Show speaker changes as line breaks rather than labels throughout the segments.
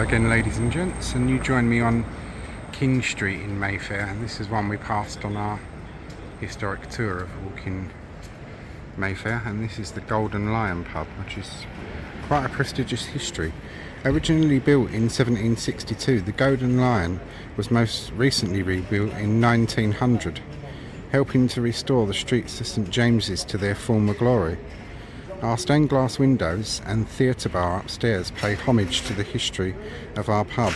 Hello again, ladies and gents, and you join me on King Street in Mayfair, and this is one we passed on our historic tour of walking Mayfair, and this is the Golden Lion pub, which is quite a prestigious history. Originally built in 1762, the Golden Lion was most recently rebuilt in 1900, helping to restore the streets of St James's to their former glory. Our stained glass windows and theatre bar upstairs pay homage to the history of our pub,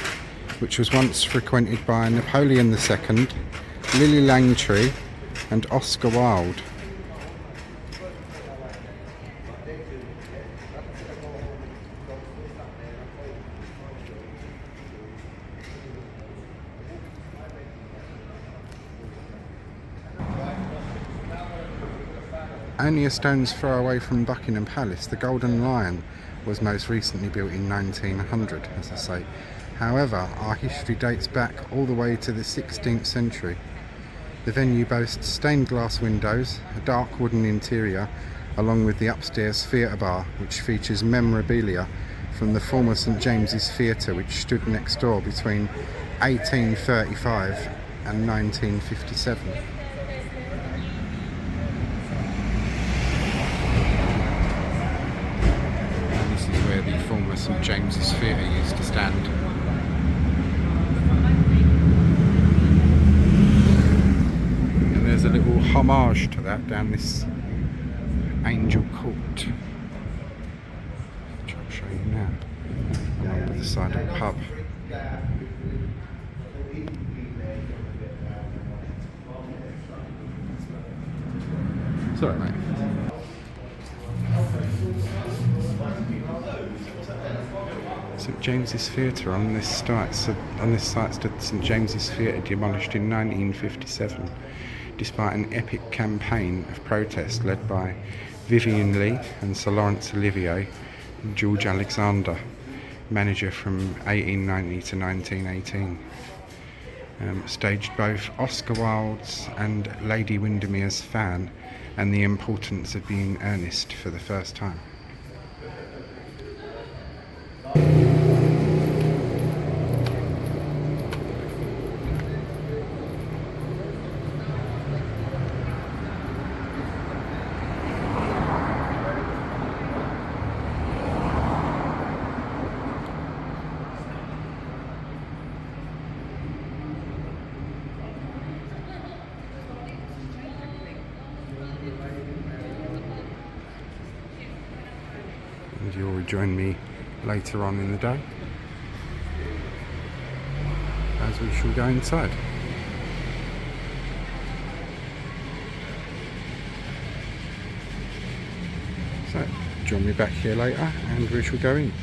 which was once frequented by Napoleon II, Lily Langtry and Oscar Wilde. Only a stone's throw away from Buckingham Palace, the Golden Lion was most recently built in 1900, as I say. However, our history dates back all the way to the 16th century. The venue boasts stained glass windows, a dark wooden interior, along with the upstairs theatre bar, which features memorabilia from the former St James's Theatre, which stood next door between 1835 and 1957. Where the former St James's Theatre used to stand. And there's a little homage to that down this Angel Court, which I'll show you now, along with the side of the pub. Sorry, mate. St James's Theatre on this site stood St James's Theatre, demolished in 1957, despite an epic campaign of protest led by Vivian Leigh and Sir Laurence Olivier and George Alexander, manager from 1890 to 1918. Staged both Oscar Wilde's and Lady Windermere's Fan and the importance of being earnest for the first time. And you'll rejoin me later on in the day as we shall go inside. So, join me back here later and we shall go in.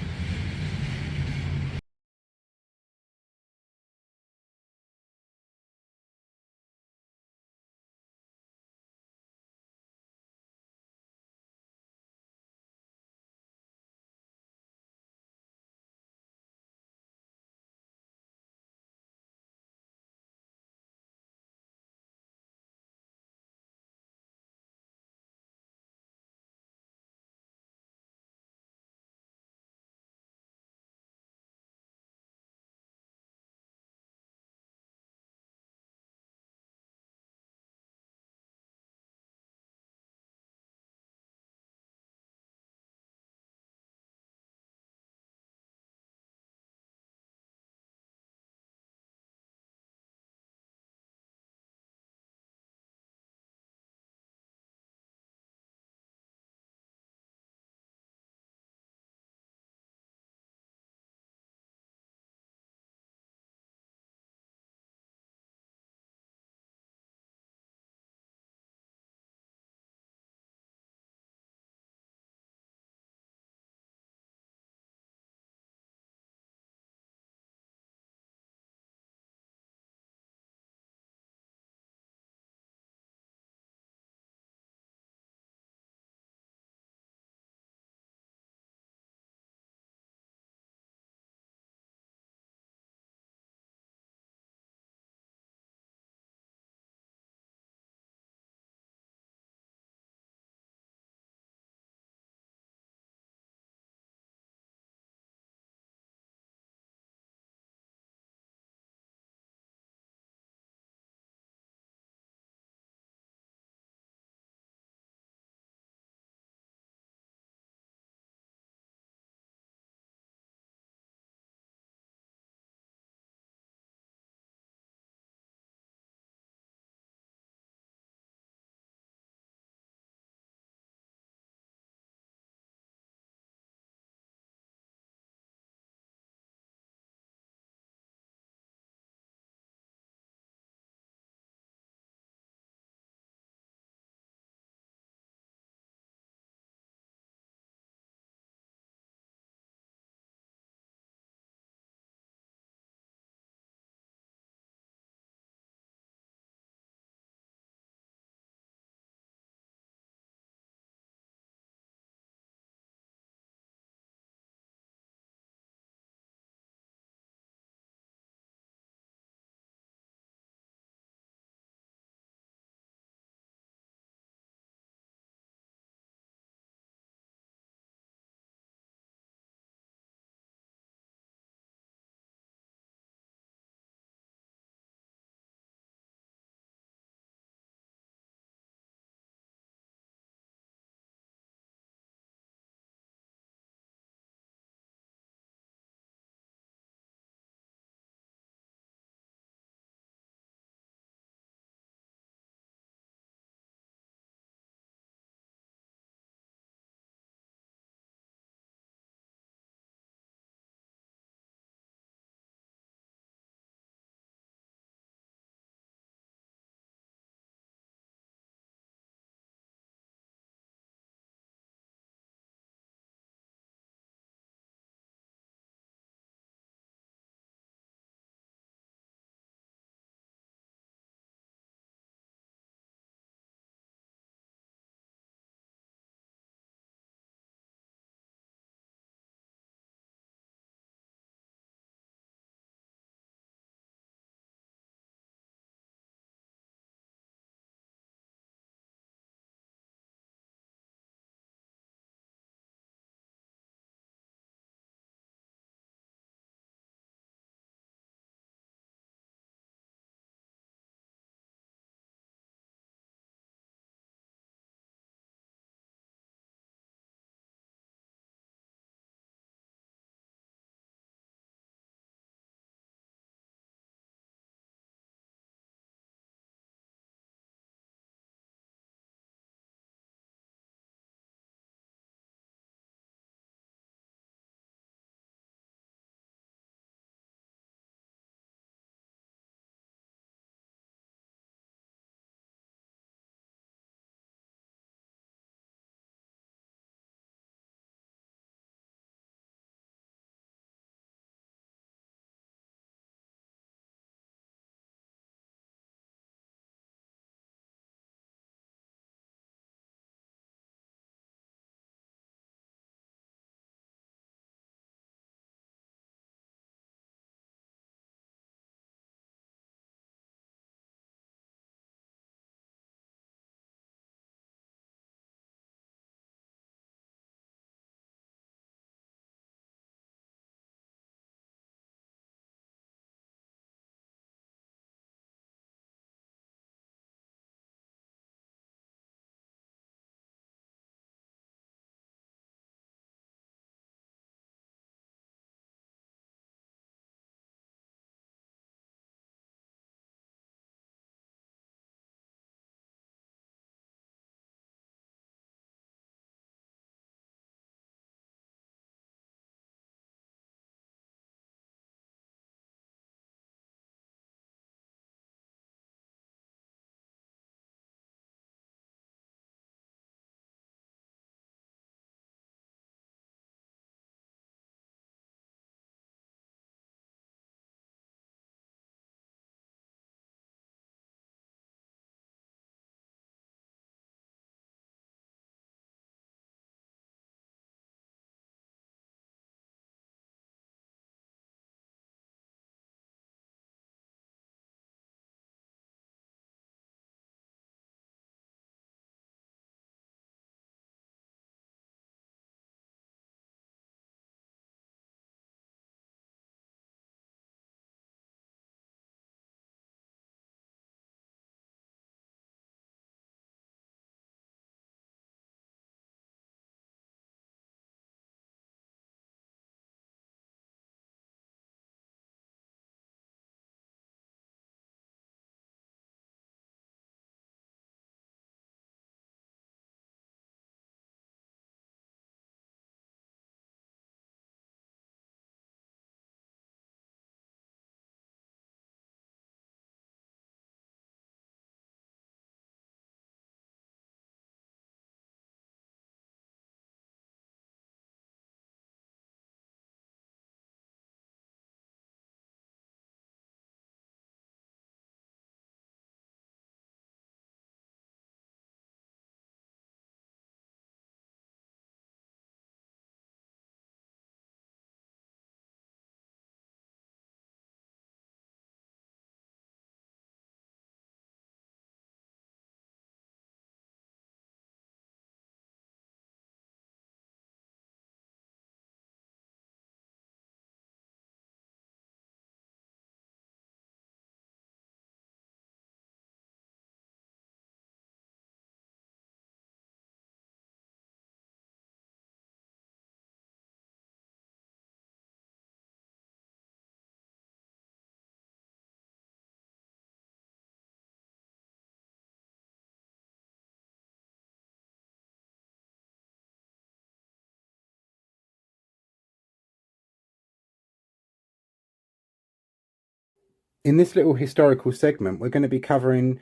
In this little historical segment, we're going to be covering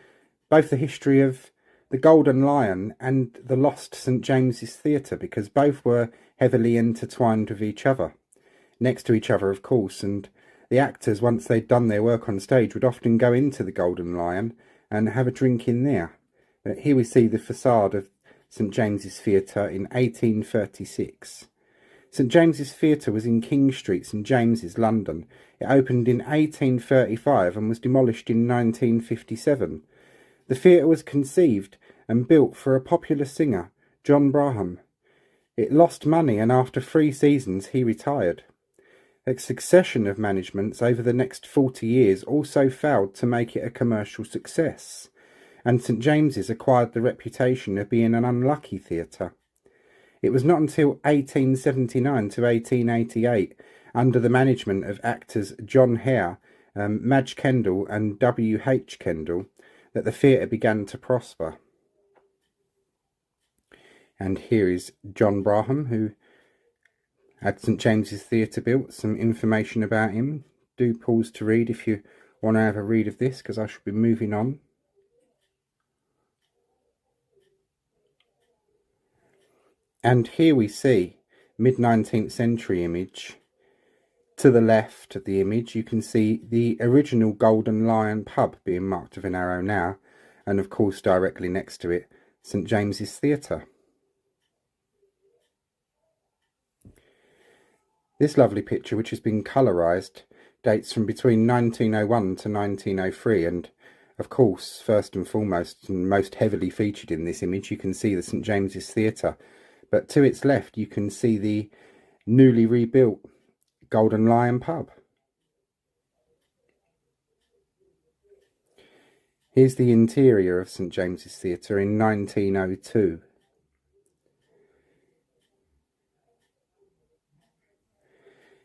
both the history of the Golden Lion and the lost St James's Theatre, because both were heavily intertwined with each other, next to each other of course, and the actors, once they'd done their work on stage, would often go into the Golden Lion and have a drink in there. Here we see the facade of St James's Theatre in 1836. St James's Theatre was in King Street, St James's, London. It opened in 1835 and was demolished in 1957. The theatre was conceived and built for a popular singer, John Braham. It lost money, and after 3 seasons he retired. A succession of managements over the next 40 years also failed to make it a commercial success, and St James's acquired the reputation of being an unlucky theatre. It was not until 1879 to 1888, under the management of actors John Hare, Madge Kendall and W.H. Kendall, that the theatre began to prosper. And here is John Braham, who had St James's Theatre built. Some information about him. Do pause to read if you want to have a read of this, because I shall be moving on. And here we see mid-19th century image. To the left of the image you can see the original Golden Lion pub being marked with an arrow now, and of course directly next to it St James's Theatre. This lovely picture, which has been colourised, dates from between 1901 to 1903, and of course first and foremost and most heavily featured in this image you can see the St James's Theatre, but to its left you can see the newly rebuilt Golden Lion pub. Here's the interior of St James's Theatre in 1902.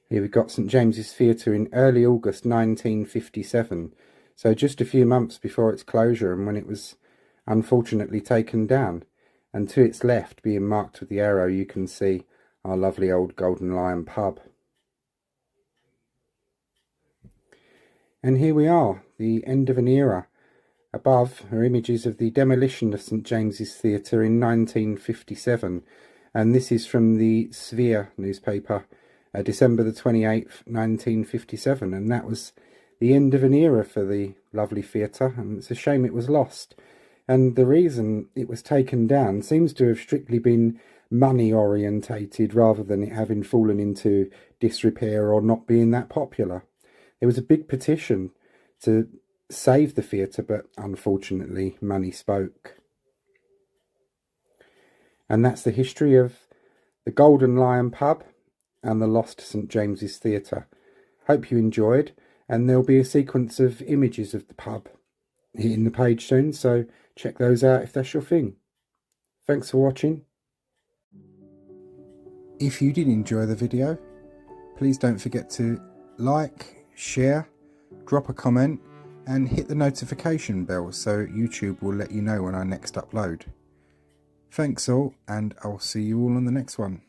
Here we've got St James's Theatre in early August 1957, so just a few months before its closure and when it was unfortunately taken down. And to its left, being marked with the arrow, you can see our lovely old Golden Lion pub. And here we are, the end of an era. Above are images of the demolition of St James's Theatre in 1957, and this is from the Sphere newspaper, December the 28th, 1957, and that was the end of an era for the lovely theatre, and it's a shame it was lost. And the reason it was taken down seems to have strictly been money orientated rather than it having fallen into disrepair or not being that popular. There was a big petition to save the theatre, but unfortunately money spoke. And that's the history of the Golden Lion pub and the lost St James's Theatre. Hope you enjoyed, and there'll be a sequence of images of the pub in the page soon, so check those out if that's your thing. Thanks for watching. If you did enjoy the video, please don't forget to like, share, drop a comment and hit the notification bell so YouTube will let you know when I next upload. Thanks all, and I'll see you all on the next one.